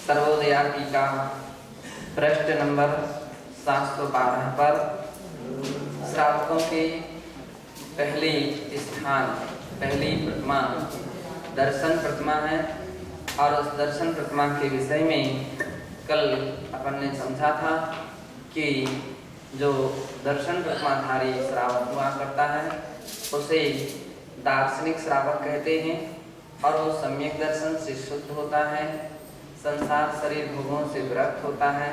सर्वोदया टीका पृष्ठ नंबर 712 पर श्रावकों के पहली प्रतिमा दर्शन प्रतिमा है। और उस दर्शन प्रतिमा के विषय में कल अपन ने समझा था कि जो दर्शन प्रतिमाधारी श्रावक हुआ करता है उसे दार्शनिक श्रावक कहते हैं। और वो सम्यक दर्शन से शुद्ध होता है, संसार शरीर भोगों से विरक्त होता है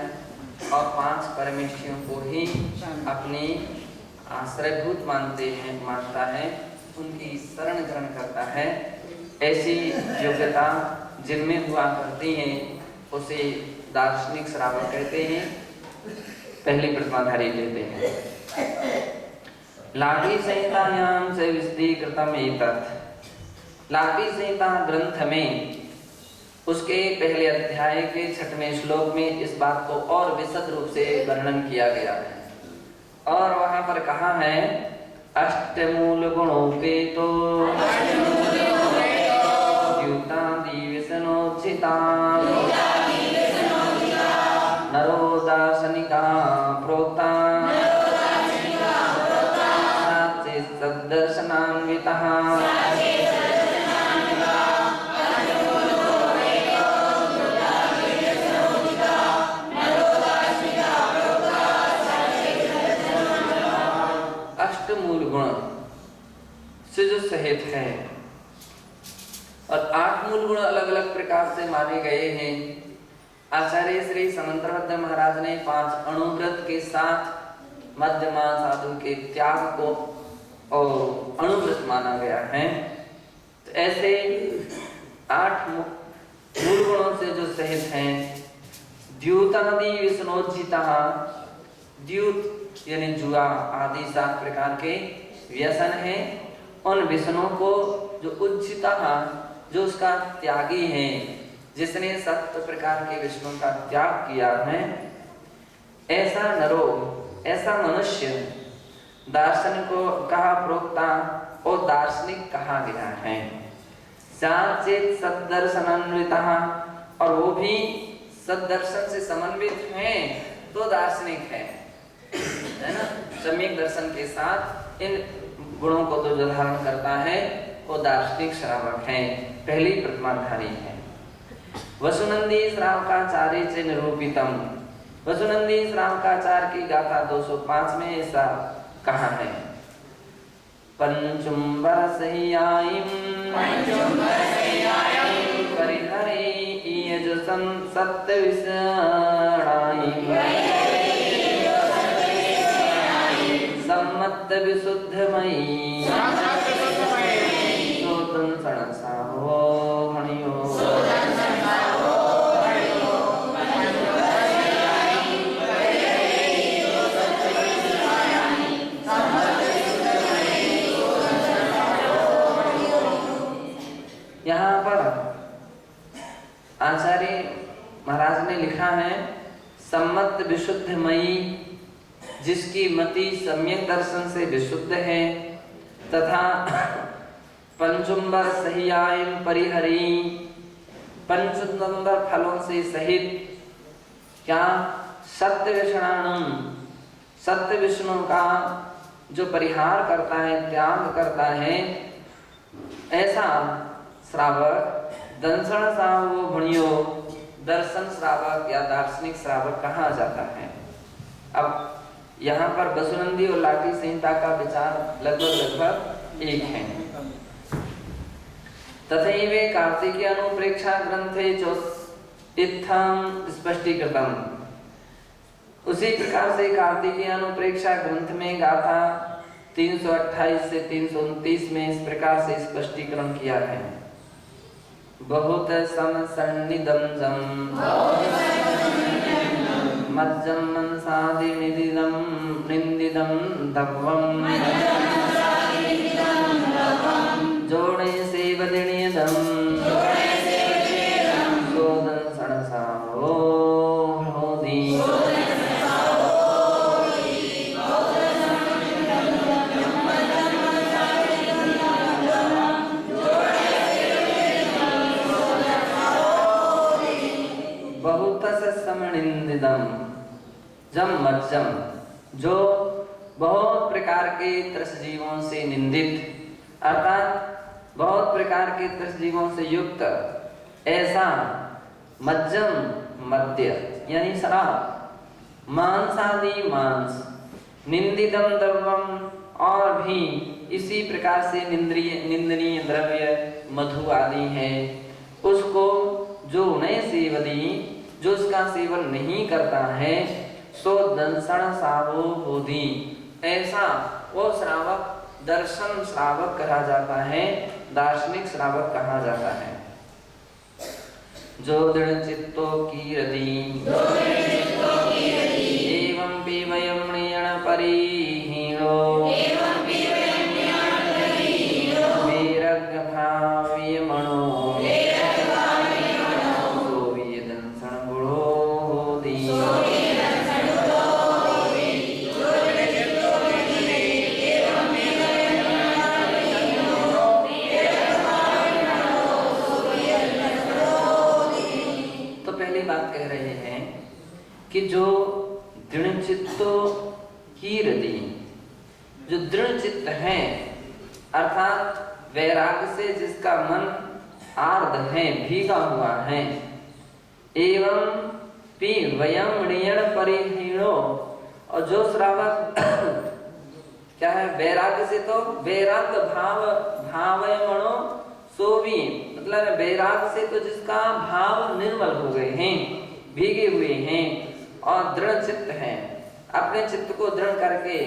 और 5 परमेष्ठियों को ही अपनी आश्रयभूत मानता है, उनकी शरण ग्रहण करता है। ऐसी योग्यता जिनमें हुआ करती हैं उसे दार्शनिक श्रावक कहते हैं, पहली प्रतिमाधारी कहते हैं। लाठी संहितायां से विशदीकृतम एतत्। लाठी संहिता ग्रंथ में उसके पहले अध्याय के 6वें श्लोक में इस बात को और विशद रूप से वर्णन किया गया है। और वहां पर कहा है अष्टमूल गुणोपेतो द्यूतादि विष्णोचिता नरो दार्शनिका प्रोक्ता सद्दर्शनान्वितः अष्टमूल गुण से जो सहित है। और 8 मूल गुण अलग अलग प्रकार से माने गए हैं। आचार्य श्री समंतभद्र महाराज ने 5 अणुव्रत के साथ मध्यमा साधु के त्याग को और अणुव्रत माना गया है। तो ऐसे 8 मूल गुणों से जो सहित हैं। द्यूतादि विष्णोचिता, द्यूत यानी जुआ आदि 7 प्रकार के व्यसन हैं। उन व्यसनों को जो उज्जिता, जो उसका त्यागी है, जिसने 7 प्रकार के व्यसनों का त्याग किया है, ऐसा नरो, ऐसा मनुष्य दार्शनिको कहा प्रोक्ता और दार्शनिक कहा गया है। साचेत सद्दर्शनान्वितः, और वो भी सद्दर्शन से समन्वित हैं तो दार्शनिक है ना। सम्यक दर्शन के साथ इन गुणों को तो जो धारण करता है वो दार्शनिक श्रावक है, पहली प्रतिमाधारी है। वसुनंदी श्रावकाचार्य से निरूपितम। वसुनंदी श्रावकाचार्य की गाथा 205 में ऐसा कहा है। पंचुम्बर सह्यायिम परिहरे ईयजुसं सत्तविषणायिम सम्मत विशुद्धमयी सोदन सणसाहो हणियो। यहाँ पर आचार्य महाराज ने लिखा है सम्मत विशुद्धमयी, जिसकी मति सम्यक दर्शन से विशुद्ध है, तथा पंचुम्बर सह्यायिम परिहरी, 5 नंबर फलों से सहित क्या सत्य विषणाणुम, सत्य विष्णु का जो परिहार करता है, त्याग करता है, ऐसा श्रावक दंसन सावो भणियो, दर्शन श्रावक या दार्शनिक श्रावक कहा जाता है। अब यहाँ पर वसुनंदी और लाठी संहिता का विचार लगभग एक है। तथैव कार्तिकीय अनुप्रेक्षा ग्रंथे जो इत्थं स्पष्टीकृतम। उसी प्रकार से कार्तिकीय अनुप्रेक्षा ग्रंथ में गाथा 328 से 329 में इस प्रकार से स्पष्टीकरण किया है। बहुत समसन्निधं मज्जं मनसादि निंदिदं दभ्वं जोड़े से बदनियदं सोदन सणसाहो होदी। बहुतस समनिंदिदम जम मज्जम, जो बहुत प्रकार के त्रस जीवों से निंदित अर्थात बहुत प्रकार के त्रस जीवों से युक्त ऐसा मज्जम मद्य यानी शराब, मांसादि मांस, निंदितम द्रव्यम और भी इसी प्रकार से निंदनीय द्रव्य मधु आदि है, उसको जो नहीं सेवदी, जो उसका सेवन नहीं करता है, सो दंसण सावो बोधि, ऐसा वो श्रावक दर्शन श्रावक कहा जाता है, दार्शनिक श्रावक कहा जाता है। जो दृढ़ चित्तो कीरति एवं पीवयं नयन परिहीणो वैराग्य भावी मनो सोविय दंसन गुणो होति। तो पहली बात कह रहे हैं कि जो दृढ़ चित्तो कीरति, जो दृढ़ चित्त है अर्थात वैराग्य से जिसका मन आर्द है, भीगा हुआ है, एवं पी वयम ऋण परिहीणो, और जो श्रावक क्या है वैराग्य से, तो वैराग्य भावय मनो सोवी, मतलब वैराग्य से तो जिसका भाव निर्मल हो गए हैं, भीगे हुए हैं और दृढ़ चित्त है, अपने चित्त को दृढ़ करके,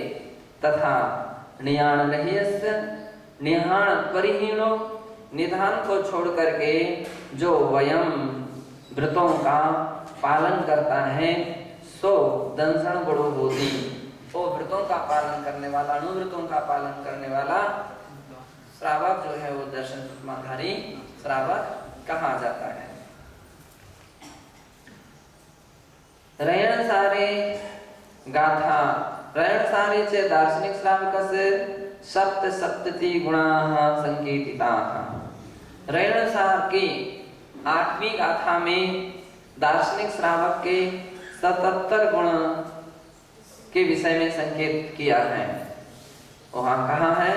तथा नियाण रहियस्य निहाण परिहीणो, निधान को छोड़ करके जो वयम व्रतों का पालन करता है, सो दंसण गुणो होति, वो व्रतों का पालन करने वाला, अनुव्रतों का पालन करने वाला श्रावक जो है वो दर्शन प्रतिमाधारी श्रावक कहा जाता है। रयण सारे गाथा, रयण सारे च दार्शनिक श्रावकस्य सप्त सप्तति गुणाः संकीर्तिताः। रयण सार की 8वीं गाथा में दार्शनिक श्रावक के 77 गुण के विषय में संकेत किया है। वहाँ कहा है,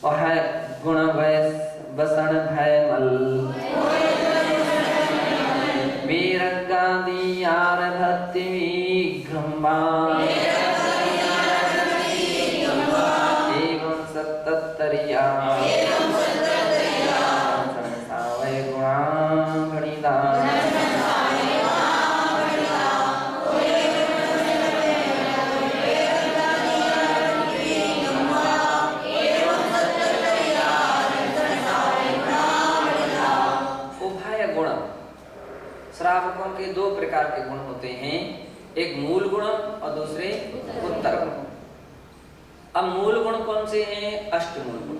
वह है गुण वसन भय मल वीरगादि आरभति विघ्रम्बा एवं सत्तरिया सावय गुणा गणिता। श्रावकों के 2 प्रकार के गुण होते हैं, एक मूल गुण और दूसरे उत्तर गुण। अब मूल गुण कौन से हैं? अष्टमूल गुण।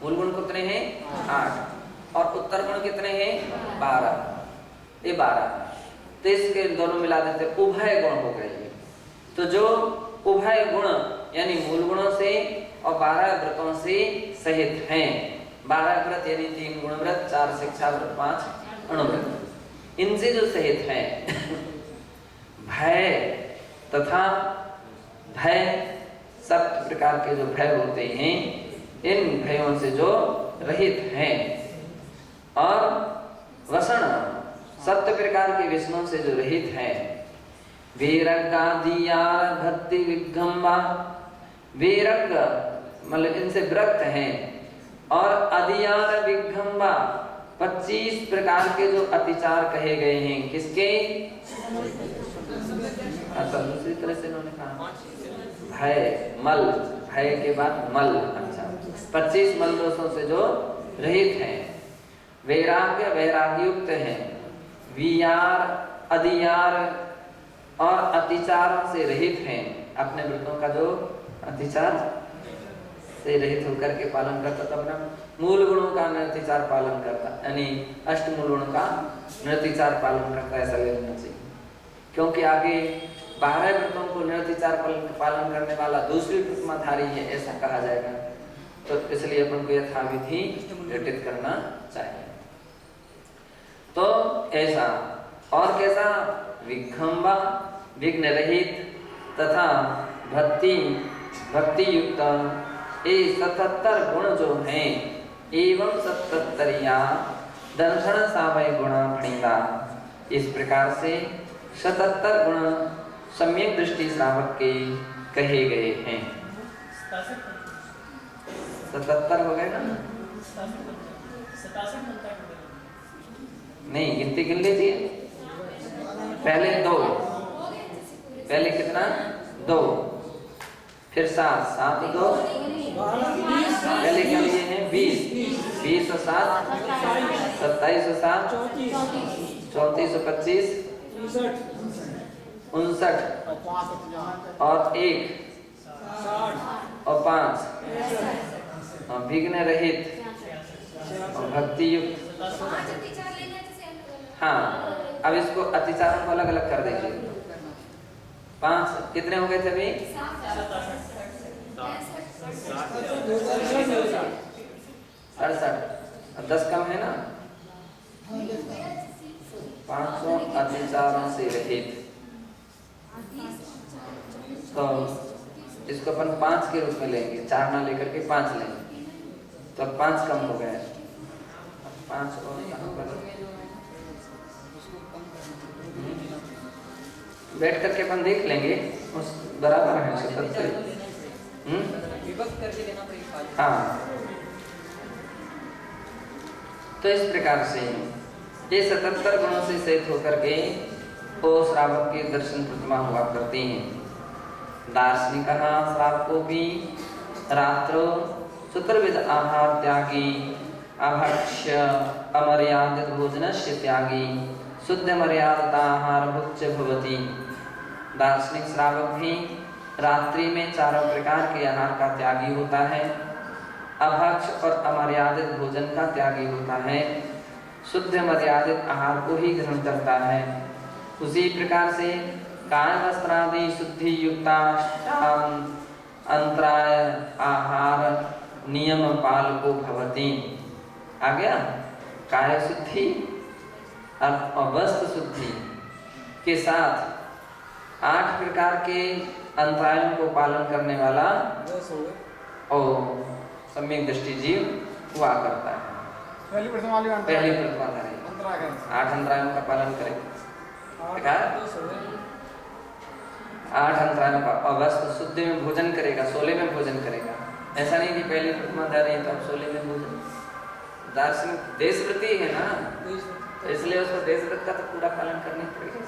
मूल गुण कितने हैं? 8 और उत्तर गुण कितने हैं? 12। ये 12, तो इसके दोनों मिला देते उभय गुण हो गए। तो जो उभय गुण यानी मूल गुणों से और 12 व्रतों से सहित हैं, 12 व्रत यानी 3 गुण व्रत, 4 शिक्षा व्रत, 5 अणुव्रत, इनसे जो सहित है भय तथा भय, सब प्रकार के जो भय होते हैं, इन भयों से जो रहित हैं, और वसन 7 प्रकार के विष्णु से जो रहित है, वीरगादियार भक्ति विघ्रम्बा, वीरग मतलब इनसे विरक्त हैं, और अधियार विघ्रम्बा 25 प्रकार के जो अतिचार कहे गए हैं, किसके? अच्छा, दूसरी तरह से इन्होंने कहा भय मल, भय के बाद मल, अच्छा 25 मल दोषों से जो रहित हैं, वैराग्य वैराग्युक्त हैं, वियार अधियार और अतिचारों से रहित हैं, अपने व्रतों का जो अतिचार से रहित होकर के पालन करता, तब अपना मूल गुणों का नृतिचार पालन करता, यानी अष्टमूल गुणों का नृतिचार पालन करता, ऐसा ले लेना चाहिए। क्योंकि आगे 12 व्रतों को नृतिचार पालन करने वाला दूसरी प्रतिमाधारी है, ऐसा कहा जाएगा, तो इसलिए अपन को यथाविधि घटित करना चाहिए। तो ऐसा और कैसा? विखंबा, विघ्न रहित तथा भक्ति युक्त ये 77 गुण जो हैं एवं 77 दर्शन सावय गुण भणिता। इस प्रकार से 77 गुण सम्यक दृष्टि श्रावक के कहे गए हैं। 77 हो गए ना? नहीं, गिनती गिन लीजिए। पहले 2, पहले कितना? 2, फिर 7, 7 2, पहले क्या लिए हैं? 20, 20 और 7, 27 और 7, 34 और 25, 59 और 1 और 5 और विघ्न रहित और भक्ति युक्त। हाँ, अब इसको अतिचारों को अलग अलग कर देंगे। 5 कितने हो गए थे अभी? 67। अब 10 कम है ना? 500 अतिचारों से रहित। तो इसको अपन 5 के रूप में लेंगे, 4 ना लेकर के 5 लेंगे, तो अब 5 कम हो गए। 5 और बैठ करके अपन देख लेंगे, उस बराबर है 77। विभक्त करके देना पड़ेगा। हाँ, तो इस प्रकार से ये 77 गुणों से सहित होकर के वो श्रावक के दर्शन प्रतिमा हुआ करती हैं। दार्शनिक श्रावकों भी रात्रो चतुर्विध आहार त्यागी अभक्ष्य अमर्यादित भोजनस्य त्यागी शुद्ध मर्यादिता आहार भुक्च भवति। दार्शनिक श्रावक भी रात्रि में 4 प्रकार के आहार का त्यागी होता है, अभक्ष और अमर्यादित भोजन का त्यागी होता है, शुद्ध मर्यादित आहार को ही ग्रहण करता है। उसी प्रकार से काय वस्त्रादि शुद्धि युक्ता अंतराय आहार नियम पालको भवति। आ गया? काय शुद्धि और वस्त्र शुद्धि के साथ 8 प्रकार के अंतरायों को पालन करने वाला और सम्यक दृष्टि जीव हुआ करता है। पहली प्रतिमाधारी 8 अंतरायों का पालन करे। 8 अंतरायों का, और वस्त्र शुद्धि में भोजन करेगा, 16 में भोजन करेगा। ऐसा नहीं कि पहली प्रतिमाधारी है तो अब 16 में भोजन। दार्शनिक देशव्रती है ना, तो इसलिए उसको देशव्रत का तो पूरा पालन करना पड़ेगा।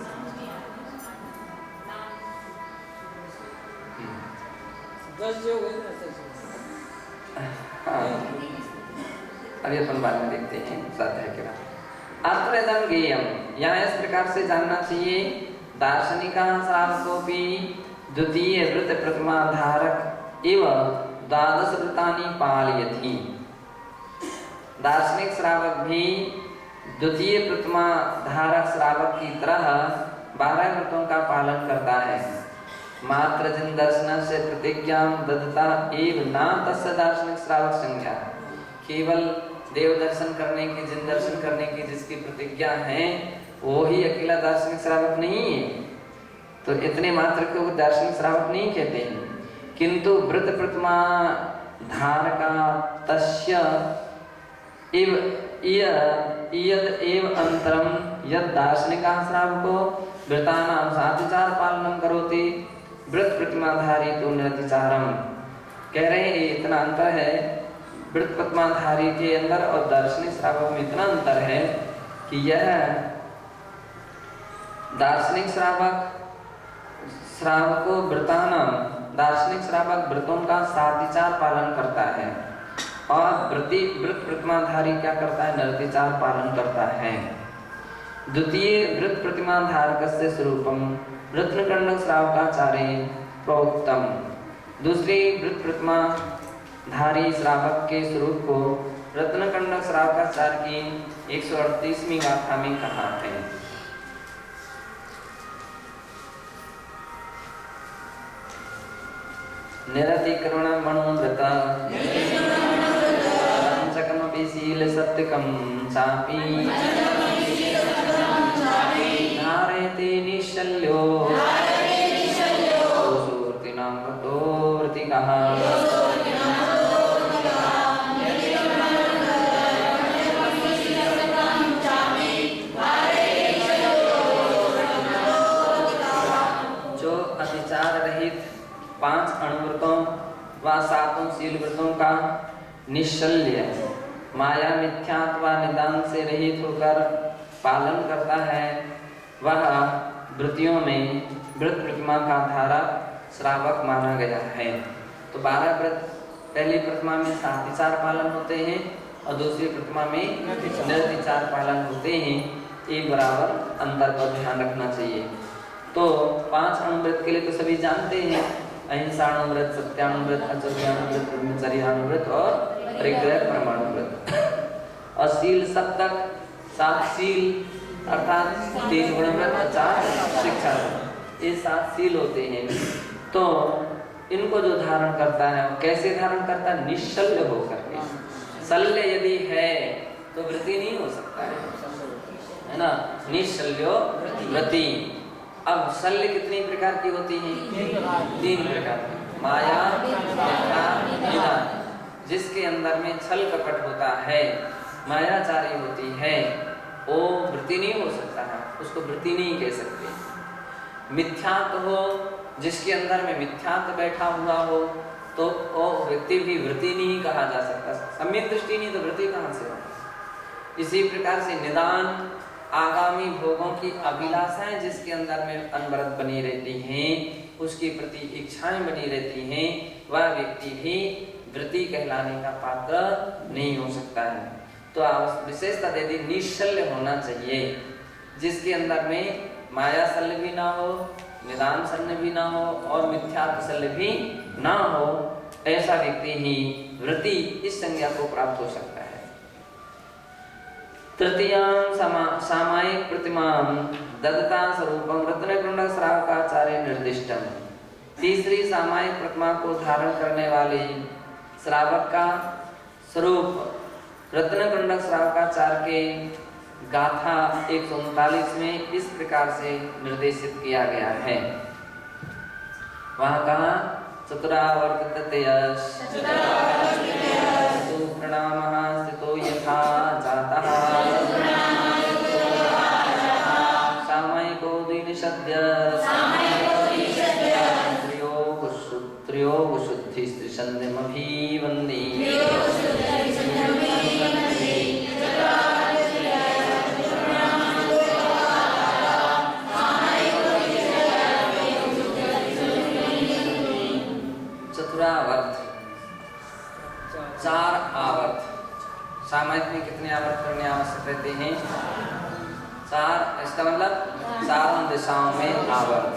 हाँ, अभी अपन बाद में देखते हैं स्वाध्याय के बाद। अत्रैदं ज्ञेयम्, यहाँ इस प्रकार से जानना चाहिए दार्शनिका श्रावको भी द्वितीय व्रत प्रतिमा धारक एवं 12 व्रतानि पालयति। दार्शनिक श्रावक भी द्वितीय प्रतिमा धारक श्रावक की तरह 12 व्रतों का पालन करता है। मात्र जिन दर्शन से प्रतिज्ञा दत्ता एव ना तस्य दार्शनिक श्रावक संज्ञा। केवल देव दर्शन करने की, जिन दर्शन करने की जिसकी प्रतिज्ञा है वो ही अकेला दार्शनिक श्रावक नहीं है। तो इतने मात्र को दार्शनिक श्रावक नहीं कहते हैं। किंतु व्रत प्रतिमा धारका तस्य इव एव अंतरम यद दार्शनिका श्रावको व्रतानां सातिचार पालनम करोति व्रत प्रतिमाधारी तो निरतिचारम। कह रहे हैं इतना अंतर है व्रत प्रतिमाधारी के अंदर और दार्शनिक श्रावक में इतना अंतर है कि यह दार्शनिक श्रावको व्रतानां, दार्शनिक श्रावक व्रतों का सातिचार पालन करता है और व्रत प्रतिमाधारी क्या करता है? निरतिचार पालन करता है। द्वितीय व्रत प्रतिमाधारकस्य स्वरूपम रत्नकर्णक श्रावकाचार्य प्रोक्तम। दूसरी व्रत प्रतिमाधारी श्रावक के स्वरूप को रत्नकर्णक श्रावकाचार्य की 138वीं गाथा में कहा है। निरतिकरण मनोव्रत पंचकमपि शील सत्यकं चापि वह सातों शील व्रतों का निश्चल्य माया मिथ्यात्व निदान से रहित होकर पालन करता है, वह व्रतियों में व्रत प्रतिमा का धारक श्रावक माना गया है। तो 12 व्रत पहली प्रतिमा में सातिचार पालन होते हैं और दूसरी प्रतिमा में निर्तिचार पालन होते हैं। एक बराबर अंतर पर ध्यान रखना चाहिए। तो 5 अणुव्रत के लिए तो सभी जानते हैं, अहिंसाणुव्रत, सत्याणुव्रत, अचर्याणुव्रत, ब्रह्मचर्याणुव्रत और परिग्रह परमाणुव्रत। और शील सप्तक 7 शील अर्थात 3 गुणव्रत और 4 शिक्षा, ये 7 शील होते हैं। तो इनको जो धारण करता है वो कैसे धारण करता है? निश्चल्य होकर के। शल्य यदि है तो व्रति नहीं हो सकता है ना, निश्चल्यो व्रति। अब शल्य कितनी प्रकार की होती है? 3 प्रकार की। माया, मिथ्या, निदान। जिसके अंदर में छल कपट होता है, मायाचारी होती है, वो वृत्ति नहीं हो सकता है, उसको वृत्ति नहीं कह सकते। मिथ्यात्व हो, जिसके अंदर में मिथ्यात्व बैठा हुआ हो, तो वो व्यक्ति भी वृत्ति नहीं कहा जा सकता। सम्यक दृष्टि नहीं तो वृत्ति कहाँ से हो? इसी प्रकार से निदान, आगामी भोगों की अभिलाषाएं जिसके अंदर में अनवरत बनी रहती हैं, उसके प्रति इच्छाएं बनी रहती हैं, वह व्यक्ति भी वृत्ति कहलाने का पात्र नहीं हो सकता है। तो विशेषता यदि निश्चल्य होना चाहिए, जिसके अंदर में माया शल्य भी ना हो, निदान शल्य भी ना हो और मिथ्यात्व शल्य भी ना हो, ऐसा व्यक्ति ही वृत्ति इस संज्ञा को प्राप्त हो सकता है। तृतीयां सामायिक प्रतिमां दत्ता स्वरूपं रत्नकुंड श्रावकाचार्य निर्दिष्टम। तीसरी सामायिक प्रतिमा को धारण करने वाले श्रावक का स्वरूप रत्नकुंड श्रावकाचार्य के गाथा 139 में इस प्रकार से निर्देशित किया गया है। वहाँ कहा चतुरावर्ततयस् प्रणामः स्थितो यथा जातः सामयिको द्विनिषद्यस् त्रयोः शुद्धिस्त्रिसन्ध्यमभिवन्दे। चतुरावर्त 4 आवर्त। सामायिक में कितने आवर्त करने आवश्यक रहते हैं? 4। इसका मतलब चारों दिशाओं में आवर्त।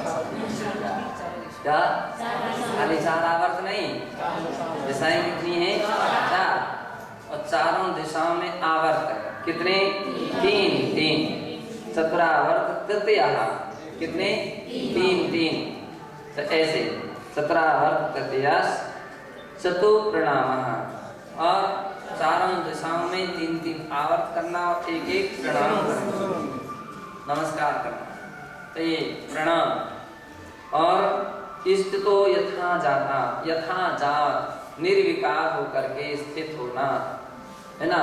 क्या खाली 4 आवर्त नहीं, दिशाएं कितनी हैं? 4। और चारों दिशाओं में आवर्त कितने? 3। चतुरावर्त तृतीयः कितने? 3। तो ऐसे चतुरावर्त तृतीयस् चतुर्प्रणामः, और चारों दिशाओं में 3 आवर्त करना और 1 प्रणाम करना, नमस्कार करना। तो ये प्रणाम। और स्थितो यथा जाता, यथा जात निर्विकार होकर के स्थित होना, है ना।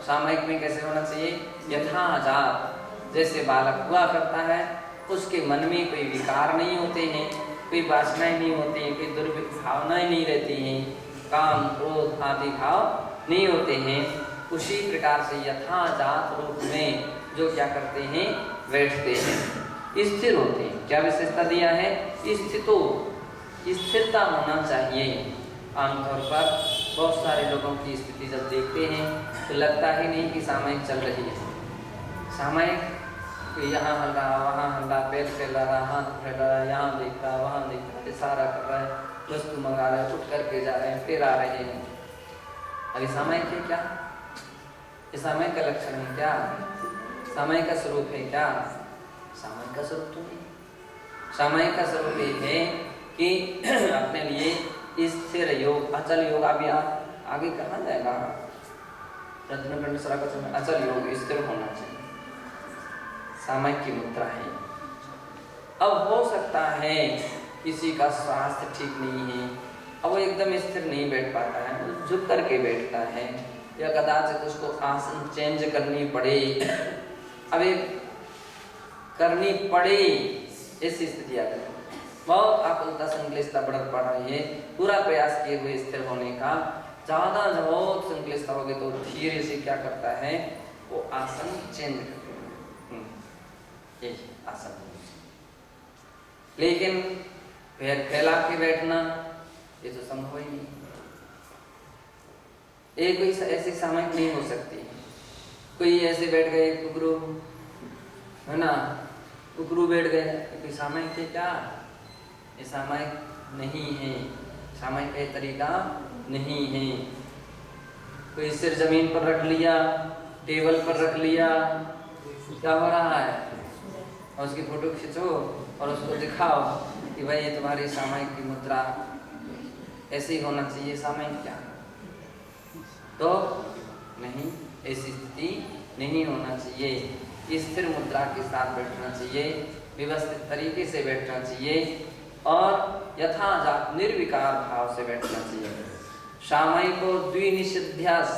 सामयिक में कैसे होना चाहिए? यथा जात, जैसे बालक हुआ करता है, उसके मन में कोई विकार नहीं होते हैं, कोई वासनाएं नहीं होती हैं, कोई दुर्भावनाएं नहीं रहती हैं, काम क्रोध आदि भाव नहीं होते हैं। उसी प्रकार से यथा जात रूप में जो क्या करते हैं? बैठते हैं, स्थिर होते हैं। क्या विशेषता दिया है? स्थितो, स्थिरता होना चाहिए। आमतौर पर बहुत सारे लोगों की स्थिति जब देखते हैं तो लगता ही नहीं कि सामयिक चल रही है। सामयिक यहाँ हल रहा, वहाँ हल रहा, पैर फैला रहा, हाथ फैला रहा, यहाँ देख रहा, वहाँ देख रहा, इशारा कर रहा है, वस्तु मंगा रहा है, उठ करके जा रहे हैं, फिर आ रहे हैं। अभी सामयिक है क्या? ये सामयिक का लक्षण है क्या? सामयिक का स्वरूप है क्या? सामयिक का स्वरूप तो नहीं। सामयिक का स्वरूप ये है कि अपने लिए स्थिर योग, अचल योग, अभी आगे करना जाएगा। रत्नकुंड श्रावकाचार्य में अचल योग, स्थिर होना चाहिए, सामयिक की मुद्रा है। अब हो सकता है किसी का स्वास्थ्य ठीक नहीं है, अब वो एकदम स्थिर नहीं बैठ पाता है, वो झुक करके बैठता है, या कदाचित उसको आसन चेंज करनी पड़े, अब करनी पड़े, ऐसी स्थिति आ गई। बहुत आकुलता संक्लिष्टता पड़ रही है, पूरा प्रयास किए हुए स्थिर होने का, ज्यादा बहुत संक्लिष्टता होगी तो धीरे से क्या करता है वो आसन चेंज करता है, आसन। लेकिन पैर फैला के बैठना ये तो संभव ही नहीं, ये कोई ऐसी सामयिक नहीं हो सकती। कोई ऐसे बैठ गए कुकरू, है ना, कुकरू बैठ गए, कोई सामयिक है क्या? ये सामयिक नहीं है, सामयिक का तरीका नहीं है। कोई सिर जमीन पर रख लिया, टेबल पर रख लिया, क्या हो रहा है, और उसकी फोटो खींचो और उसको दिखाओ कि भाई ये तुम्हारी सामयिक की मुद्रा ऐसे ही होना चाहिए, सामयिक क्या? तो नहीं, ऐसी स्थिति नहीं होना चाहिए। स्थिर मुद्रा के साथ बैठना चाहिए, व्यवस्थित तरीके से बैठना चाहिए और यथाजात निर्विकार भाव से बैठना चाहिए। सामयिक को द्विनिषिध्यास,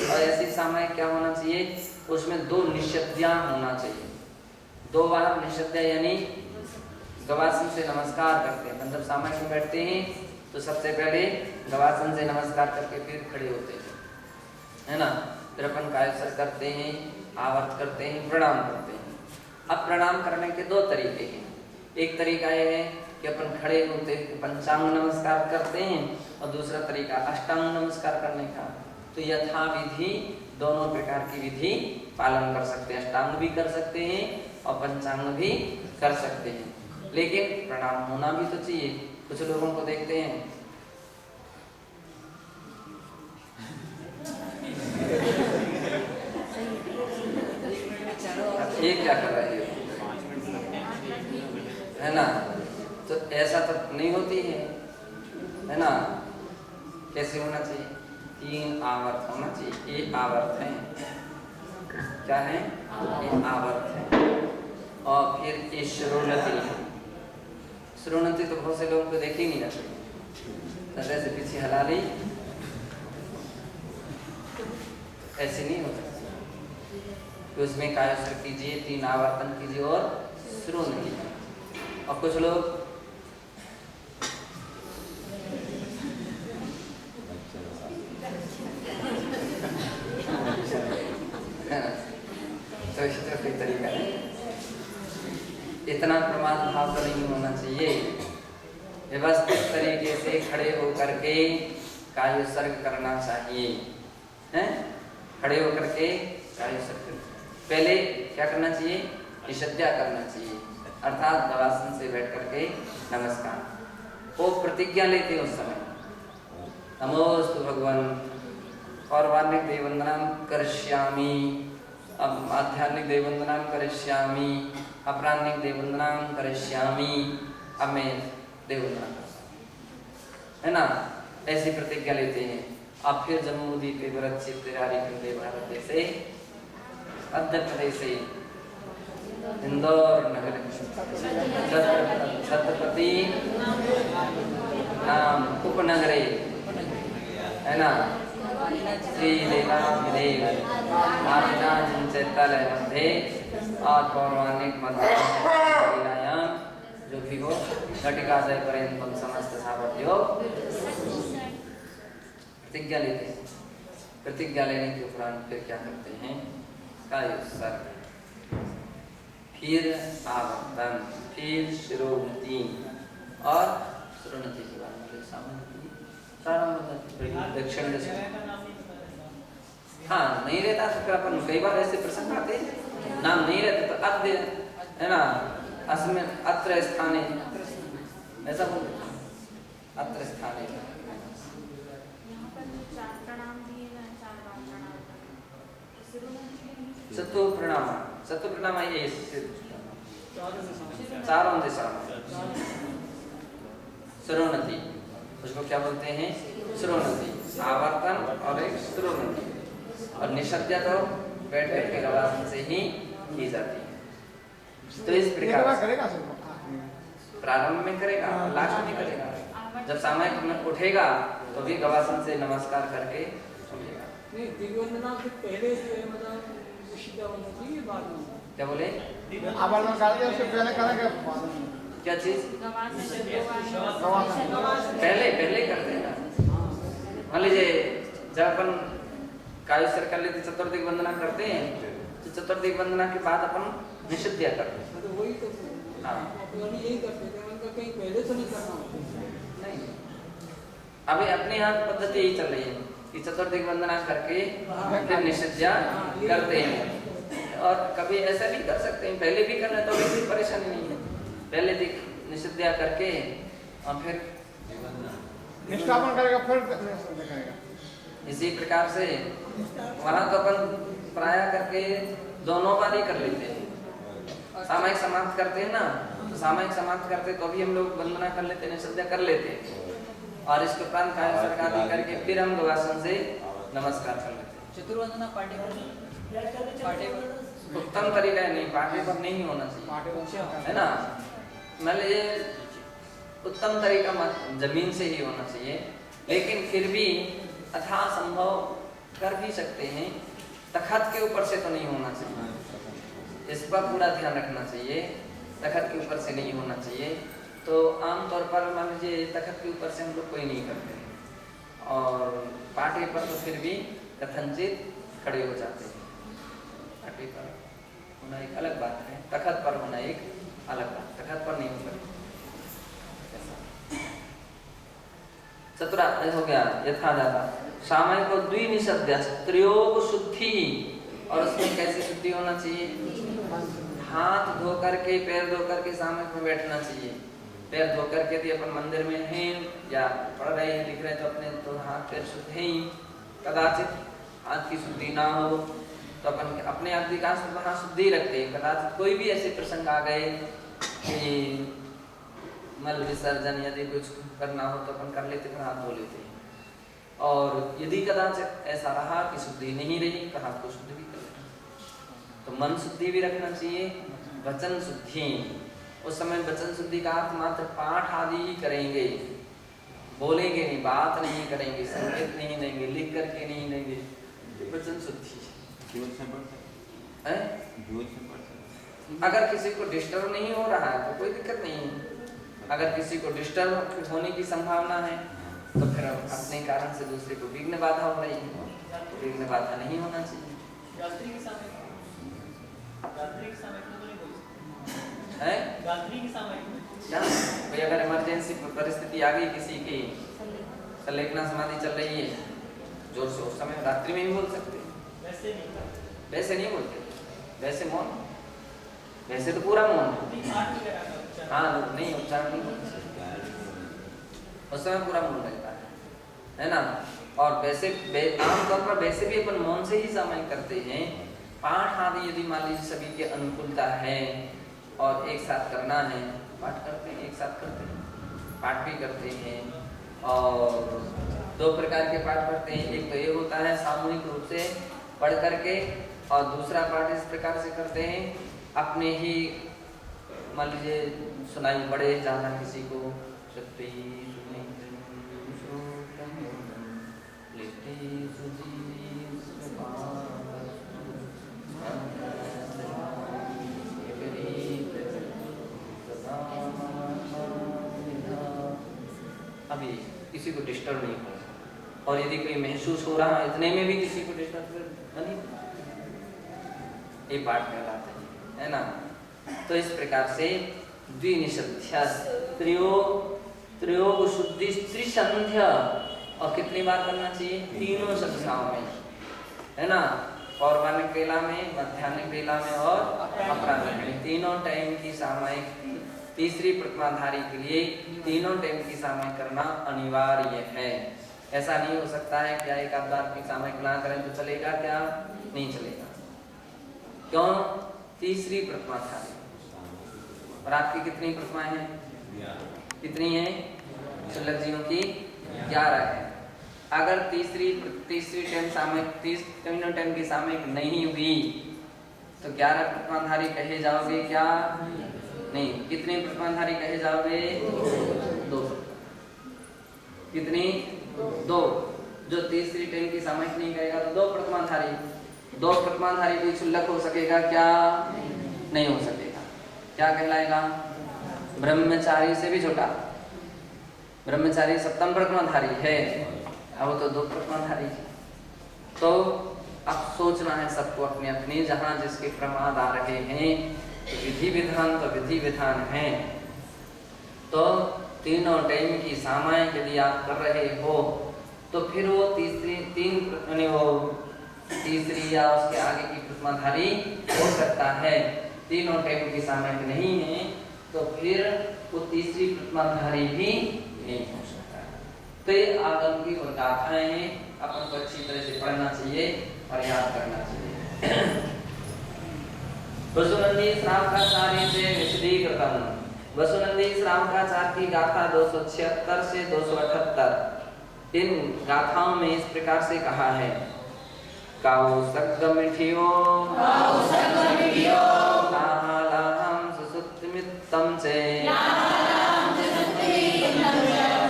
और ऐसी सामयिक क्या होना चाहिए, उसमें दो निषिध्या होना चाहिए। दो बार निषिध्या यानी गवासन से नमस्कार करते हैं, मतलब सामयिक में बैठते हैं तो सबसे पहले गवासन से नमस्कार करके फिर खड़े होते हैं, है ना। फिर अपन कायसर करते हैं, आवर्त करते हैं, प्रणाम करते हैं। अब प्रणाम करने के दो तरीके हैं। एक तरीका यह है कि अपन खड़े होते पंचांग नमस्कार करते हैं, और दूसरा तरीका अष्टांग नमस्कार करने का। तो यथा विधि दोनों प्रकार की विधि पालन कर सकते हैं, अष्टांग भी कर सकते हैं और पंचांग भी कर सकते हैं, लेकिन प्रणाम होना भी तो चाहिए। कुछ लोगों को देखते हैं ये क्या कर रही है ना, तो ऐसा तो नहीं होती है ना। कैसे होना चाहिए, 3 आवर्त होना चाहिए। ये आवर्त है, क्या है, ये आवर्त है। और फिर ये श्रोणति, श्रोणति तो बहुत से लोगों को देख ही नहीं जाते, ऐसे पीछे हला ली, ऐसे नहीं हो सकता। तो उसमें कायसर कीजिए, 3 आवर्तन कीजिए और श्रोण कीजिए। और कुछ लोग तो इस तरह कोई तरीका नहीं, इतना प्रमाद भाव तो नहीं होना चाहिए। व्यवस्थित तरीके से खड़े होकर के कायोत्सर्ग करना चाहिए, हैं? खड़े होकर के कायोत्सर्ग पहले क्या करना चाहिए, निषद्या करना चाहिए, अर्थात गवासन से बैठ करके नमस्कार। वो प्रतिज्ञा लेते उस समय, नमोस्तु भगवान, पौर्वाणिक देववंदनाम करिष्यामि, अब आध्यात्मिक देववंदनाम करिष्यामि, अपराह्निक देववंदनाम करिष्यामि, अब मैं देववंदना करता, है ना, ऐसी प्रतिज्ञा लेते हैं। अब फिर जम्मूदीप भारत से मध्य प्रदेश से इंदौर नगर छत्रपति नाम उपनगरे, है ना, श्री देवाधिदेव आदिनाथ चैतालय मध्ये और पौराणिक मंदिरायाम जो भी हो घटिका जय पर्यंतम समस्त सामर्थ्यो प्रतिज्ञा लेते हैं। प्रतिज्ञा लेने के उपरांत फिर क्या करते हैं, कायोत्सर्ग, फिर आवर्तन, फिर श्रोणति और श्रोणति के बाद मतलब सामने सारा मतलब दक्षिण दिशा। हाँ नहीं रहता तो फिर अपन कई बार ऐसे प्रसंग आते हैं, नाम नहीं रहता तो अद्य, है ना, अस्मिन अत्र स्थाने, ऐसा बोल अत्र स्थाने। सत्व प्रणाम, सत्व प्रणाम ये चारों दिशा में श्रोणति, उसको क्या बोलते हैं, श्रोणति, आवर्तन और एक श्रोणति। और निषद्या तो बैठ बैठ के गवासन से ही की जाती है। तो इस प्रकार प्रारंभ में करेगा, लास्ट में करेगा। जब सामयिक में उठेगा तो भी गवासन से नमस्कार करके उठेगा। नहीं, दिग्वंदना से पहले मतलब निषिद्धा होना चाहिए, बाद में क्या बोले, आवर्तन करके उससे पहले करेंगे, क्या चीज? पहले करते हैं ना। मान लीजिए जब अपन कायस्वर कर लेते चतुर्दिक वंदना करते हैं तो चतुर्दिक वंदना के बाद अपन निषिद्ध्या करते हैं। तो वही तो हाँ। अपनी यही करते थे, उनका कहीं पहले तो नहीं करना होता। नहीं, अभी अपने यहाँ पद्धति यही चल रही है कि चतुर्दिक वंदना करके फिर निषिद्ध्या करते हैं। और कभी ऐसा भी कर सकते हैं, पहले भी करना तो कोई परेशानी नहीं है। पहले निषिद्ध्या करके और फिर निष्ठापन करेगा फिर करेगा। इसी प्रकार से वहाँ तो अपन प्राय करके दोनों बार ही कर लेते हैं। सामयिक समाप्त करते हैं ना, तो सामयिक समाप्त करते तो भी हम लोग वंदना कर लेते हैं, निषिद्ध्या कर लेते हैं और इसके उपरांत कायस्वर आदि करके फिर हम गवासन से नमस्कार कर लेते हैं। चतुर्वंदना पाटे पर उत्तम तरीका है, नहीं पाटे पर नहीं होना चाहिए, है ना। मान लीजिए उत्तम तरीका जमीन से ही होना चाहिए, लेकिन फिर भी अथा संभव कर भी सकते हैं, तखत के ऊपर से तो नहीं होना चाहिए। इस पर पूरा ध्यान रखना चाहिए, तखत के ऊपर से नहीं होना चाहिए। तो आमतौर पर मान लीजिए तखत के ऊपर से हम लोग कोई नहीं करते और पाटे पर तो फिर भी कथनचित खड़े हो जाते हैं। पाटे पर होना एक अलग बात है, तखत पर होना एक अलग बात, तखत पर नहीं होगा। चतुरा हो गया यथा जाता सामयिक को द्विनिषद्ध्या त्रयोग शुद्धि, और उसमें कैसी शुद्धि होना चाहिए? हाथ धो करके पैर धो करके सामयिक में बैठना चाहिए। पैर धो करके यदि अपन मंदिर में हैं या पढ़ रहे हैं लिख रहे हैं तो अपने तो हाथ पैर शुद्ध हैं ही। कदाचित हाथ की शुद्धि ना हो तो अपन अपने अधिकांश वहाँ शुद्धि रखते हैं। कदाचित कोई भी ऐसे प्रसंग आ गए कि मल विसर्जन यदि कुछ करना हो तो अपन कर लेते, फिर हाथ धो लेते हैं। और यदि कदाचित ऐसा रहा कि शुद्धि नहीं रही तो हाथ को शुद्ध भी कर लेते। तो मन शुद्धि भी रखना चाहिए, वचन शुद्धि। उस समय वचन शुद्धि का अर्थ मात्र पाठ आदि ही करेंगे, बोलेंगे नहीं, बात नहीं करेंगे, संकेत नहीं देंगे, लिख करके नहीं देंगे, वचन शुद्धि है। अगर किसी को डिस्टर्ब नहीं हो रहा है तो कोई दिक्कत नहीं है। अगर किसी को डिस्टर्ब होने की संभावना है तो फिर अपने कारण से दूसरे को विघ्न बाधा हो रही है, तो विघ्न बाधा नहीं होना चाहिए। भाई अगर इमरजेंसी परिस्थिति आ गई किसी की, संलेखना समाधि चल रही है जोर से, उस समय रात्रि में भी बोल सकते हैं। वैसे नहीं बोलते, वैसे मौन, वैसे तो पूरा मौन। हाँ नहीं, उच्चारण नहीं बोलते, उस समय पूरा मौन रहता है ना। और वैसे आमतौर पर वैसे भी अपन मौन से ही सामयिक करते हैं। पाठ आदि यदि मान लीजिए सभी की अनुकूलता है और एक साथ करना है, पाठ करते हैं, एक साथ करते हैं, पाठ भी करते हैं। और दो प्रकार के पाठ करते हैं, एक तो ये होता है सामूहिक रूप से पढ़ करके, और दूसरा पाठ इस प्रकार से करते हैं अपने ही मान लीजिए सुनाई पड़े जाना किसी को, अभी किसी को डिस्टर्ब नहीं हो, और यदि कोई महसूस हो रहा है इतने में भी किसी को डिस्टर्ब नहीं, ये पाठ कहलाते है ना। तो इस प्रकार से द्विनिषद्ध्या त्रयोग शुद्धि त्रिसंध्य, और कितनी बार करना चाहिए? तीनों संध्याओं में, है ना। पौर्वानिक बेला में, मध्याह्निक बेला में और अपराह्न में, तीनों टाइम की सामयिक तीसरी प्रतिमाधारी के लिए तीनों टाइम की सामयिक करना अनिवार्य है। ऐसा नहीं हो सकता है क्या एक आध बार की सामयिक ना करें तो चलेगा, क्या नहीं चलेगा। क्यों? तीसरी प्रतिमाधारी। और आपकी कितनी प्रतिमाएं हैं? कितनी है? शुल्लक जीवों की 11 है। अगर तीसरी टाइम सामयिक, तीनों टाइम की सामयिक नहीं हुई तो 11 प्रतिमाधारी कहे जाओगे क्या? नहीं। कितने प्रतिमाधारी कहे जाओगे? 2। कितनी? 2। जो तीसरी टाइम की सामयिक नहीं कहेगा तो 2 प्रतिमाधारी। 2 प्रतिमाधारी कोई शुल्लक हो सकेगा क्या? नहीं हो सकेगा। क्या कहलाएगा? ब्रह्मचारी से भी छोटा। ब्रह्मचारी सप्तम प्रकरणधारी है, अब वो तो 2 प्रकरणधारी है। तो अब सोचना है सबको अपने अपने, जहाँ जिसके प्रमाद आ रहे हैं तो विधि विधान तो विधि विधान है। तो तीनों टाइम की सामायिक यदि आप कर रहे हो तो फिर वो तीसरी या उसके आगे की प्रथमाधारी हो सकता है। तीनों टाइम की सामायिक नहीं है तो फिर वो तीसरी प्रथमाधारी भी नहीं हो सकता। तो ये आगम की गाथाएं हैं, अपन को अच्छी तरह से पढ़ना चाहिए और याद करना चाहिए। वसुनंदी श्रावकाचार्य से विशदीकृतम। वसुनंदी श्रावकाचार्य की गाथा 276 से 278 इन गाथाओं में इस प्रकार से कहा है। काऊ सग्ग मिठियो लाहम सुसुप्तमित्तम से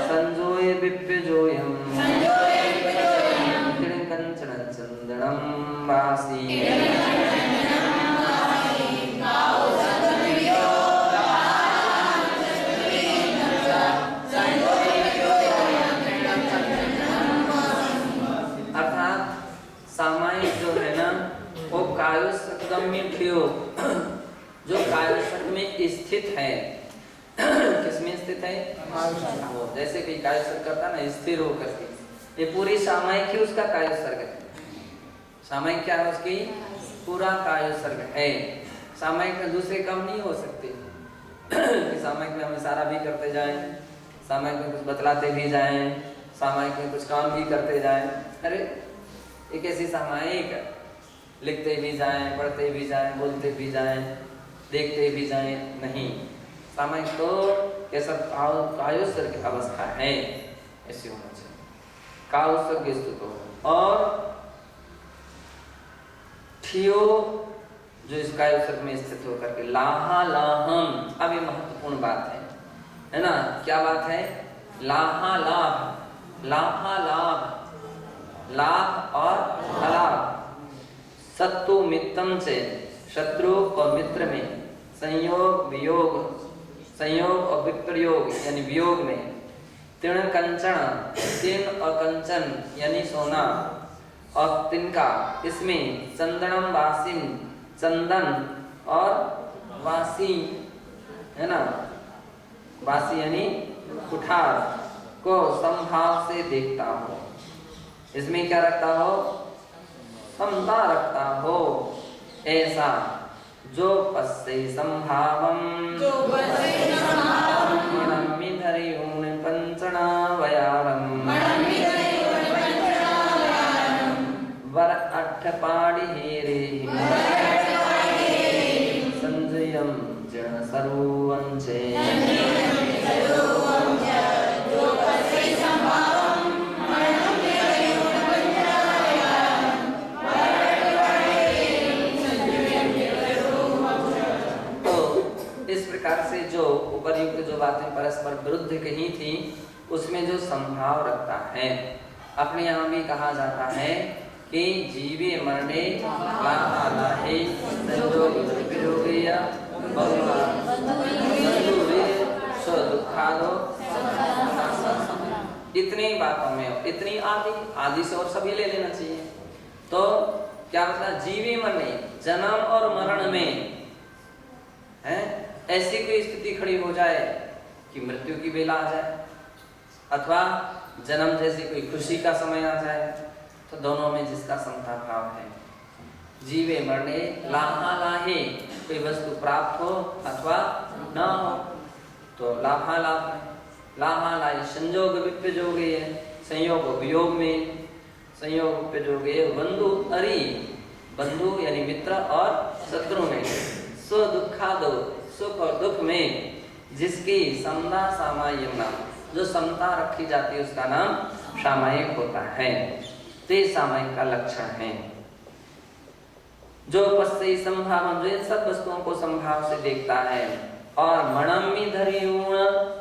संजोय विप्यजोयम कंचन चंदनम वासी। सामायिक जो है ना वो कायोसर्गम्य ठियो, जो कायोसर्ग में स्थित है। किसमें स्थित है? वो जैसे कि कायोसर्ग करता ना स्थिर होकर के, ये पूरी सामायिक ही उसका कायोसर्ग है। सामायिक क्या है उसकी? पूरा कायोसर्ग है। सामायिक में दूसरे काम नहीं हो सकते कि सामायिक में हम इशारा भी करते जाएं, सामायिक में कुछ बतलाते भी जाएं, सामायिक में कुछ काम भी करते जाएं। अरे एक ऐसी सामायिक लिखते भी जाएं, पढ़ते भी जाएं, बोलते भी जाएं, देखते भी जाएं, नहीं। सामायिक तो कैसा कायोसर्ग की अवस्था है, ऐसी होना चाहिए। कायोसर्ग स्थित हो। और ठियो जो इस कायोसर्ग में स्थित होकर के लाहा लाहम, अब ये महत्वपूर्ण बात है ना? क्या बात है? लाहा लाभ, लाहा लाभ, लाभ और अलाभ। सत्तु मित्रम से, शत्रु और मित्र में संयोग वियोग, संयोग और विप्रयोग यानी वियोग में। तीर्ण कंचन, तीन और कंचन यानी सोना और तिनका, इसमें चंदनम वासिन, चंदन और वासी है ना, वासी यानी कुठार को संभाव से देखता हो। इसमें क्या रखता हो? समता रखता हो। ऐसा जो पश्य संभावम मणमिधरि पंचना वयारम वर अट्ठपाणि हेरे संजयम जन सर्वंचे। से जो उपर्युक्त जो बातें परस्पर विरुद्ध कही थी उसमें जो संभाव रखता है। अपने यहाँ भी कहा जाता है कि जीवे मरणे लाहा लाहे संजोग वियोगया दुखादो। इतनी बातों में, इतनी आदि से और सभी ले लेना चाहिए। तो क्या मतलब? जीवे मरणे, जन्म और मरण में है ऐसी कोई स्थिति खड़ी हो जाए कि मृत्यु की बेला आ जाए, अथवा जन्म जैसी कोई खुशी का समय आ जाए, तो दोनों में जिसका समता भाव है। जीवे मरने लाहा लाहे, कोई वस्तु प्राप्त हो अथवा न हो तो लाभा लाभ है। लाहा लाहे संयोग विप्यजोगे है, संयोग वियोग में, संयोग विप्यजोगे बंधु अरि, बंधु यानी मित्र और शत्रु में, स्व दुखादो सुख और दुख में जिसकी समता सामायिक नाम, जो समता रखी जाती है उसका नाम सामायिक होता है। ते सामायिक का लक्षण है। जो पश्य संभाव, जो इन सब वस्तुओं को संभाव से देखता है। और मणमि धरियूण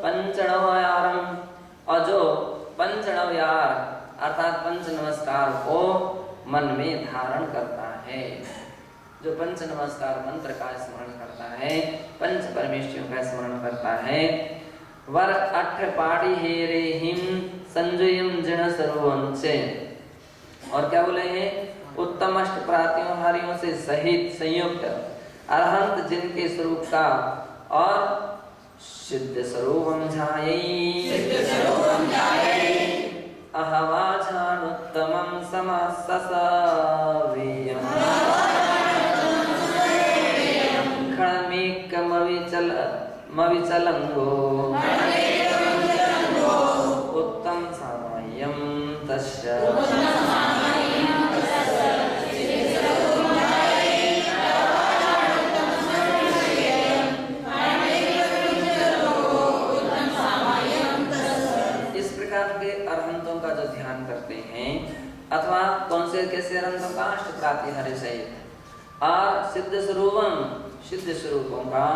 पंचणवयारम, और जो पंचणवयार अर्थात पंच नमस्कार को मन में धारण करता है। जो पंच नमस्कार मंत्र का स्मरण करता है, पंच परमेश्वरों का स्मरण करता है, वर अठ पाड़ी हेरे हिम संजयम जन सर्वंचे, और क्या बोले हैं, उत्तम अष्ट प्रातियों हारियों से सहित संयुक्त अरहंत जिनके स्वरूप का और सिद्ध स्वरूपम ध्यायै अहवाचानुत्तमं समाससवेयम् खणमेकमविचलङ्गो उत्तम सामाय्यं तस्य अरहंतों का जो ध्यान करते हैं, अथवा कौन से कैसे अरहंतों का, अष्ट प्रातिहार्य सहित और सिद्ध स्वरूपों का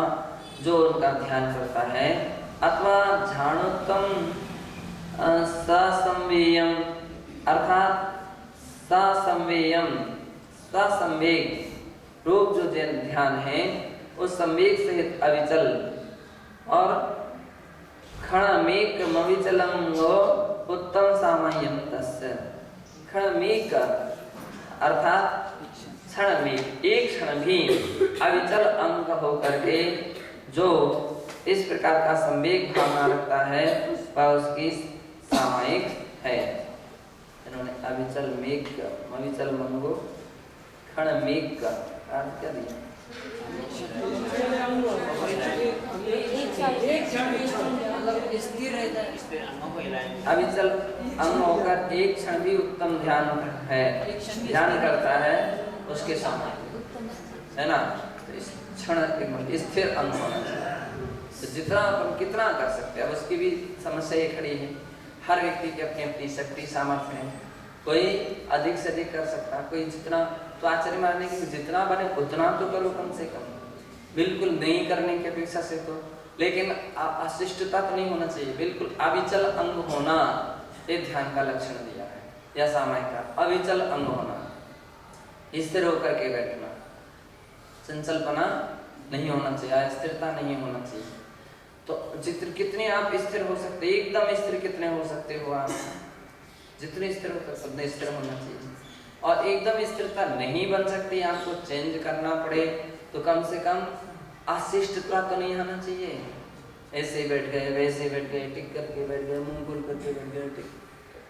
जो उनका ध्यान करता है, अथवा झाणोत्तम ससंवेयम अर्थात ससंवेग रूप जो ध्यान है उस संवेग सहित अविचल और क्षणमेक मविचलंगो उत्तम सामाय्यम तस्य। क्षणमेक अर्थात क्षण में एक क्षण भी अविचल अंग होकर के जो इस प्रकार का संवेग भावना रखता है वह उसकी सामायिक है। इन्होंने अविचल मेघ मविचल मंगो क्षण मेघ का अर्थ क्या दिया? अविचल अंग होकर एक क्षण भी उत्तम ध्यान है, ध्यान करता है उसके सामने, है ना। तो इस क्षण स्थिर अंग होना चाहिए। तो जितना अपन कितना कर सकते हैं, अब उसकी भी समस्या ये खड़ी है। हर व्यक्ति की अपनी अपनी शक्ति सामर्थ्य है, कोई अधिक से अधिक कर सकता, कोई जितना, तो आश्चर्य मारने की जितना बने उतना तो करो कम से कम, बिल्कुल नहीं करने की अपेक्षा से तो। लेकिन अशिष्टता तो नहीं होना चाहिए, बिल्कुल अविचल अंग होना ये ध्यान का लक्षण दिया है, या सामायिक का अविचल अंग होना, स्थिर होकर के बैठना, चंचलपना नहीं होना चाहिए, स्थिरता नहीं होना चाहिए। तो कितने आप स्थिर हो सकते, एकदम स्थिर कितने हो सकते हो आप, जितने स्थिर हो सकते स्थिर होना चाहिए। और एकदम स्थिरता नहीं बन सकती, आपको चेंज करना पड़े तो कम से कम अशिष्टता तो नहीं आना चाहिए। ऐसे बैठ गए, वैसे बैठ गए, टिक करके बैठ गए, मुंह खोल करके बैठ गए, टिक,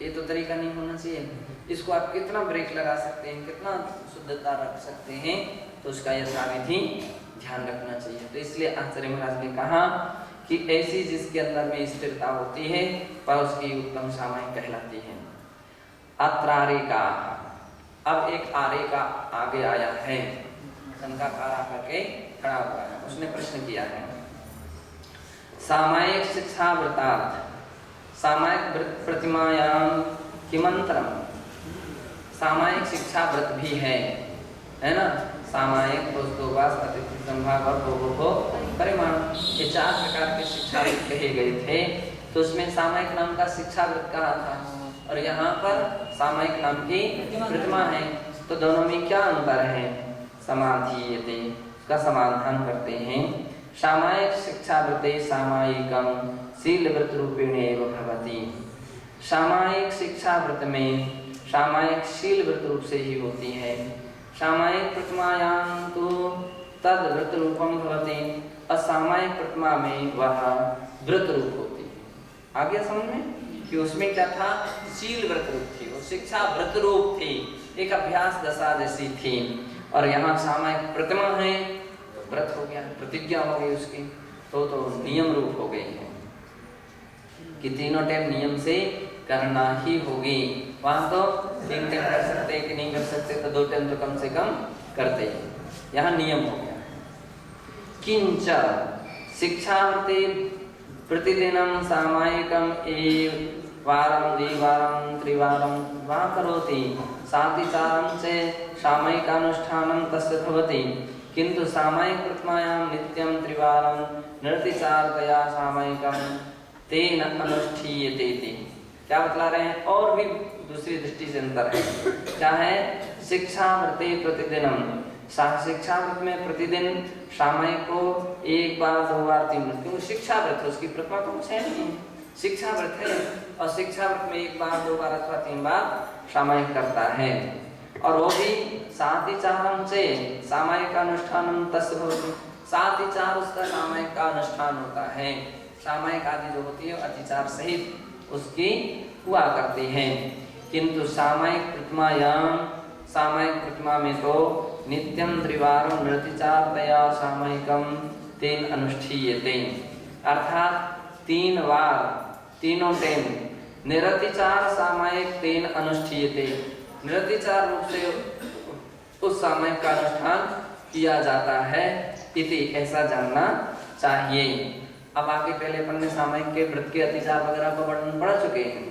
ये तो तरीका नहीं होना चाहिए। इसको आप कितना ब्रेक लगा सकते हैं, कितना शुद्धता रख सकते हैं, तो उसका यथाविधि ध्यान रखना चाहिए। तो इसलिए आचार्य महाराज ने कहा कि ऐसी जिसके अंदर में स्थिरता होती है वह उसकी उत्तम सामायिक कहलाती है। अत्रारेका, अब एक आरे का आगे आया है, शंकाकार आकर के खड़ा हुआ है, उसने प्रश्न किया है सामायिक शिक्षा व्रतार्थ सामायिक प्रतिमायां किमंतरम। सामायिक शिक्षा व्रत भी है ना, सामायिक पुस्तोपास अतिथि संभाग और भोगों को परिमाण, ये 4 प्रकार के शिक्षा व्रत कहे गए थे। तो उसमें सामायिक नाम का शिक्षा व्रत कहा था और यहाँ पर सामायिक नाम की प्रतिमा है। तो दोनों में क्या अंतर है? समाधीयते का समाधान करते हैं। सामायिक शिक्षा व्रते सामायिकम शील व्रत रूपेण एव भवति। सामायिक शिक्षा व्रत में सामायिक शील व्रत रूप से ही होती है। सामायिक प्रतिमायां तो तद व्रत रूपम भवति, असामायिक प्रतिमा में वह व्रत रूप होती है। आ गया समझ में कि उसमें क्या था? शील व्रत रूप थी, वो शिक्षा व्रत रूप थी, एक अभ्यास दशा जैसी थी। और यहाँ सामायिक प्रतिमा है तो व्रत हो गया, प्रतिज्ञा हो गई उसकी, तो नियम रूप हो गई है कि तीनों टाइम नियम से करना ही होगी। वहां तो 3 टाइम कर सकते कि नहीं कर सकते, तो 2 टाइम तो कम से कम करते हैं, यहाँ नियम हो गया। किंच शिक्षावृत्ति प्रतिदिनं सामायिकम एव वारं द्विवारं त्रिवारं वा करोति, सातिचारं से सामयिकानुष्ठानं तस्य भवति। किंतु सामायिक प्रतिमायां नित्यं त्रिवारं नृतिचारतया सामयिकं तेन अनुष्ठीयते। क्या बतला रहे हैं? और भी दूसरी दृष्टि से अंतर है। क्या है? शिक्षा व्रते प्रतिदिनम, शिक्षा व्रत में प्रतिदिन सामयिक को 1 बार 2 बार 3 बार, क्योंकि शिक्षा व्रत है, उसकी प्रतिमा तो कुछ है नहीं, शिक्षा व्रत है और शिक्षा व्रत में 1 बार 2 बार अथवा 3 बार सामयिक करता है। और वो भी 7:4 से सामयिक अनुष्ठान तस्य भवति, 7:4 उसका सामयिक का अनुष्ठान होता है। सामयिक आदि जो होती है अतिचार सहित उसकी हुआ करती हैं। किंतु सामयिक प्रतिमा में तो नित्यं त्रिवारं नृतिचारतया सामयिकं तेन अनुष्ठीयते, अर्थात 3 बार तीनों टाइम निरतिचार सामयिक तेन अनुष्ठीयते, निरतिचार रूप से उस सामयिक का अनुष्ठान किया जाता है इति, ऐसा जानना चाहिए। अब आगे पहले अपन ने सामयिक के व्रत के अतिचार वगैरह का वर्णन पढ़ चुके हैं,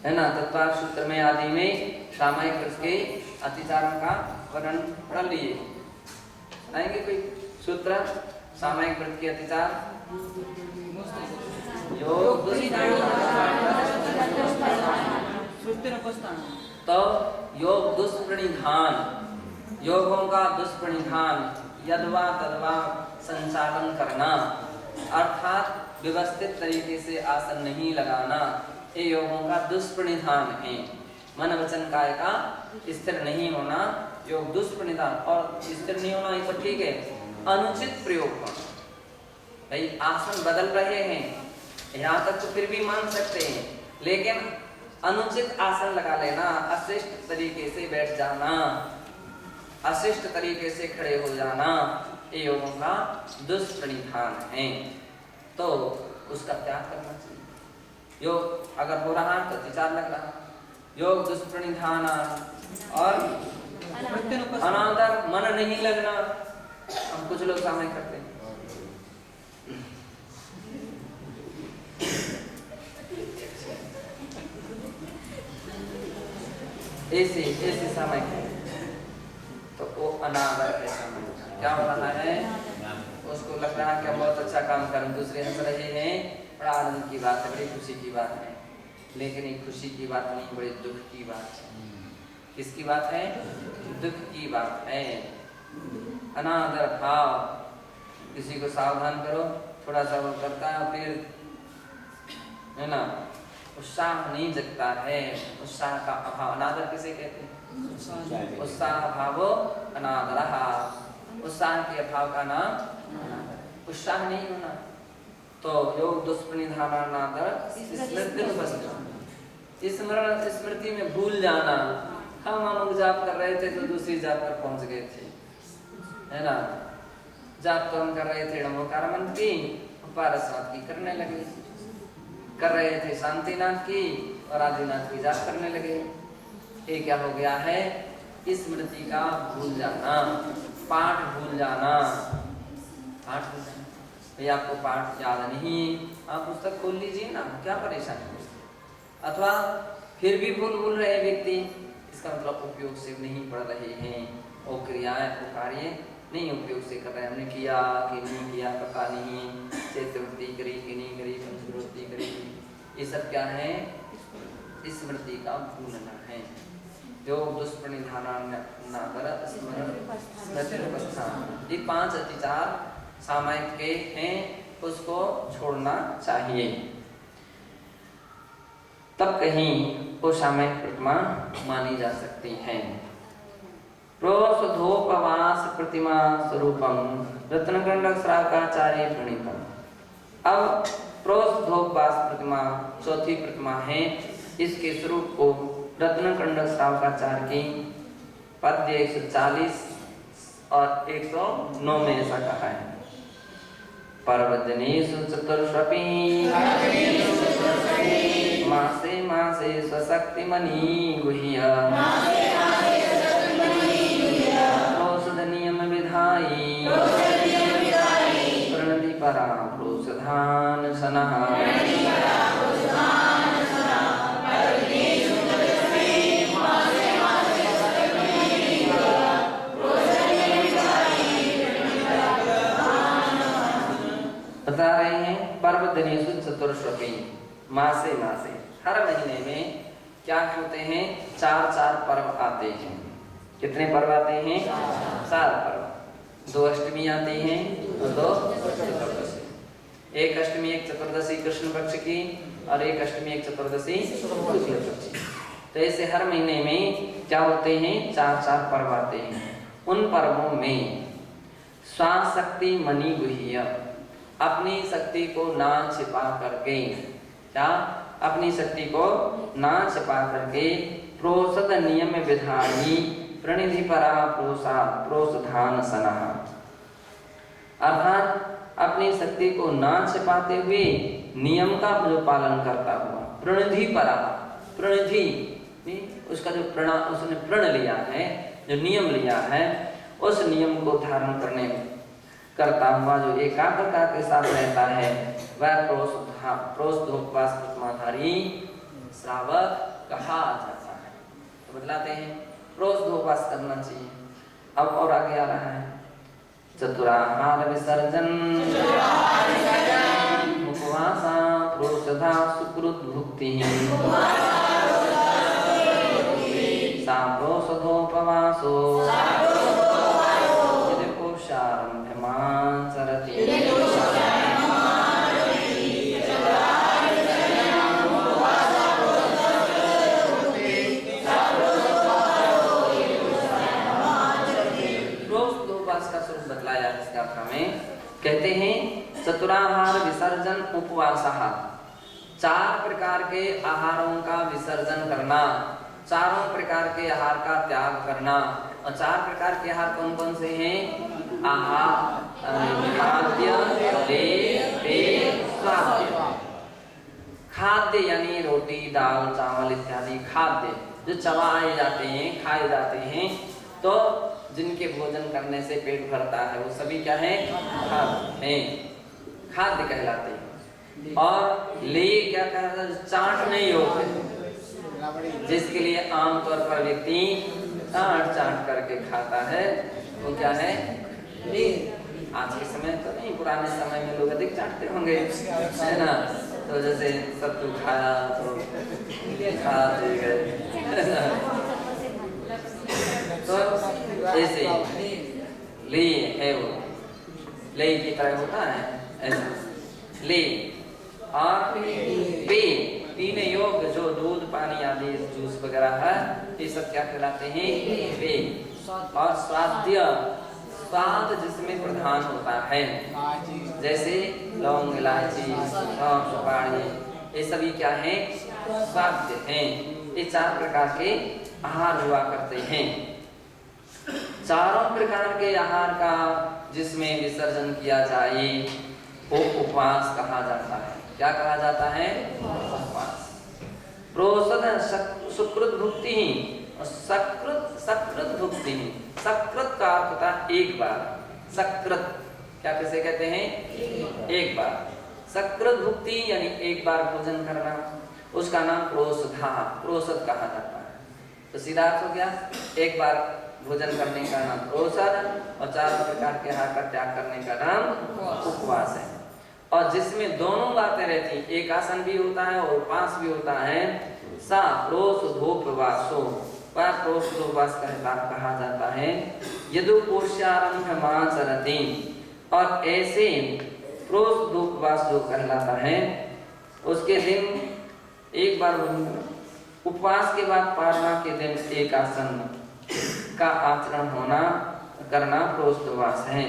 है ना। तत्वार सूत्र में आदि में सामयिक व्रत के अतिचारों का वर्णन पढ़ लिए। आएंगे कोई सूत्र सामयिक व्रत के अतिचार? योग तो योग दुष्प्रणिधान, योगों का दुष्प्रणिधान, यद्वा तद्वा संचालन करना, अर्थात व्यवस्थित तरीके से आसन नहीं लगाना, ये योगों का दुष्प्रणिधान है। मन वचन काय का स्थिर नहीं होना योग दुष्प्रणिधान, और स्थिर नहीं होना ये तो ठीक है, अनुचित प्रयोग का, भाई आसन बदल रहे हैं यहाँ तक तो फिर भी मान सकते हैं, लेकिन अनुचित आसन लगा लेना, अशिष्ट तरीके से बैठ जाना, अशिष्ट तरीके से खड़े हो जाना, ये योगों का दुष्प्रणिधान है, तो उसका त्याग करना चाहिए। योग अगर हो रहा तो अतिचार लग रहा, योग दुष्प्रणिधान और अनादर, मन नहीं लगना, हम कुछ लोग सामने करते हैं। ऐसे समय तो वो अनादर है समय, क्या हो रहा है, उसको लग रहा है कि हम बहुत अच्छा काम करें, दूसरे हंस रहे हैं, बड़ा आनंद की बात है, बड़ी खुशी की बात है, लेकिन एक खुशी की बात नहीं, बड़ी दुख की बात है। किसकी बात है? दुख की बात है। अनादर भाव, किसी को सावधान करो, थोड़ा सा वो करता है, फिर है ना उत्साह नहीं जगता है, उत्साह का अभाव, अनादर किसे कहते हैं? उत्साह अभावो अनादरः, उत्साह के अभाव का नाम उत्साह नहीं होना। तो योग दुष्प्रणिधान अनादर स्मृति में भूल जाना, हम अमुक जाप कर रहे थे तो दूसरी जाप पर पहुंच गए थे, है ना। जाप तो हम कर रहे थे नमोकार मंत्र की, पारसनाथ की करने लगे, कर रहे थे शांतिनाथ की और आदिनाथ की जाप करने लगे। ये क्या हो गया है? स्मृति का भूल जाना, पाठ भूल जाना, पाठ भूल जाना। भाई आपको पाठ याद नहीं, आप पुस्तक खोल लीजिए ना, क्या परेशानी है। अथवा फिर भी भूल रहे व्यक्ति, इसका मतलब उपयोग से नहीं पढ़ रहे हैं, वो क्रियाएं वो कार्य नहीं उपयोग से कर रहे हैं। हमने किया कि नहीं किया पता नहीं, चैतवृत्ति करी कि नहीं करी, पंचवृत्ति करी, ये सब क्या है? स्मृति का भूलना है। जो दुष्प्रणिधान ये 5 अतिचार सामयिक के हैं, उसको छोड़ना चाहिए, तब कहीं वो सामयिक प्रतिमा मानी जा सकती है। प्रोषधोपवास प्रतिमा स्वरूपम रत्नगंडक श्रावकाचार्य प्रणीतम। अब प्रोषधोपवास प्रतिमा चौथी प्रतिमा है, इसके स्वरूप को रत्नगंडक श्रावकाचार्य की पद्य 140 और 109 में ऐसा कहा है। पर्वजनेषु चतुर्ष्वपि मासे मासे स्वशक्तिमनि गुह्य नियम विधायी प्रणति परा प्रोषधान सनः। बता रहे हैं पर्व दिनेषु चतुर्ष्वपि, मासे मासे, हर महीने में क्या होते हैं? 4 पर्व आते हैं। कितने पर्व आते हैं? 4 पर्व, 2 अष्टमी आती हैं और 2 चतुर्दशी। एक अष्टमी एक चतुर्दशी कृष्ण पक्ष की और एक अष्टमी एक चतुर्दशी शुक्ल पक्ष की। तो ऐसे हर महीने में क्या होते हैं, 4 पर्व आते हैं। उन पर्वों में स्वाशक्ति मणि गुह्य, अपनी शक्ति को ना छिपा करके, क्या अपनी शक्ति को ना छिपा करके प्रोषद नियम विधानी प्रणिधि परा प्रोषधान सना, अर्थात अपनी शक्ति को ना छिपाते हुए नियम का जो पालन करता हुआ, प्रणिधि परा, प्रणिधि उसका जो उसने प्रण लिया है, जो नियम लिया है, उस नियम को धारण करता हुआ जो एकाग्रता के साथ रहता है, वह प्रोषधोपवास प्रतिमाधारी श्रावक कहा जाता है। तो बतलाते हैं प्रोषधोपवास करना चाहिए। अब और आगे आ रहा है चतुराहार विसर्जन उपवासा प्रोषधा सुकृत भुक्ति सा प्रोषधोपवासो यदि पुरुषारम्भमान् चरति। कहते हैं चतुराहार विसर्जन उपवासः, 4 प्रकार के आहारों का विसर्जन करना, 4 प्रकार के आहार का त्याग करना। और 4 प्रकार के आहार कौन कौन से हैं? आहार, खाद्य, पेय, स्वास्थ्य। खाद्य यानी रोटी दाल चावल इत्यादि खाद्य जो चबाए जाते हैं, खाए जाते हैं, तो जिनके भोजन करने से पेट भरता है वो सभी क्या है? खाद्य हैं, खाद्य कहलाते हैं। और ले क्या कहता है? चाटने योग्य, जिसके लिए आमतौर पर व्यक्ति चाट करके खाता है, वो क्या है? ले। आज के समय तो नहीं, पुराने समय में लोग अधिक चाटते होंगे, है ना? तो जैसे सत्तू खाया तो खा गए, तो ऐसे ले है, वो ले की तरह होता है ऐसा ले। और पीने योग्य जो दूध पानी आदि जूस वगैरह है, ये सब क्या कहलाते हैं? पेय। और स्वाद्य, स्वाद जिसमें प्रधान होता है, जैसे लौंग इलायची सौंफ सुपारी, ये सभी क्या है? स्वाद्य हैं। ये 4 प्रकार के आहार हुआ करते हैं। 4 प्रकार के आहार का जिसमें विसर्जन किया जाए वो उपवास कहा जाता है। क्या कहा जाता है? उपवास। प्रोषद सुकृत भुक्ति, सकृत भुक्ति। सकृत का अर्थ होता है एक बार, सकृत क्या कैसे कहते हैं? एक बार। सकृत भुक्ति यानी एक बार भोजन करना, उसका नाम प्रोषधा, प्रोषद कहा जाता है। तो सीधा अर्थ हो गया, एक बार भोजन करने का नाम प्रोषद और 4 प्रकार के आहार का त्याग करने का नाम उपवास है। और जिसमें दोनों बातें रहती, एक आसन भी होता है और उपवास भी होता है, सा प्रोषधोपवासो, वह प्रोषधोपवास कहा जाता है। यदुपोष्यारम्भमाचरति, और ऐसे प्रोषधोपवास जो कहलाता है, उसके दिन एक बार उपवास के बाद पारणा के दिन एक आसन का आचरण करना प्रोषधोपवास है।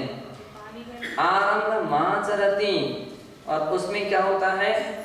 आरंभ माचरति, और उसमें क्या होता है?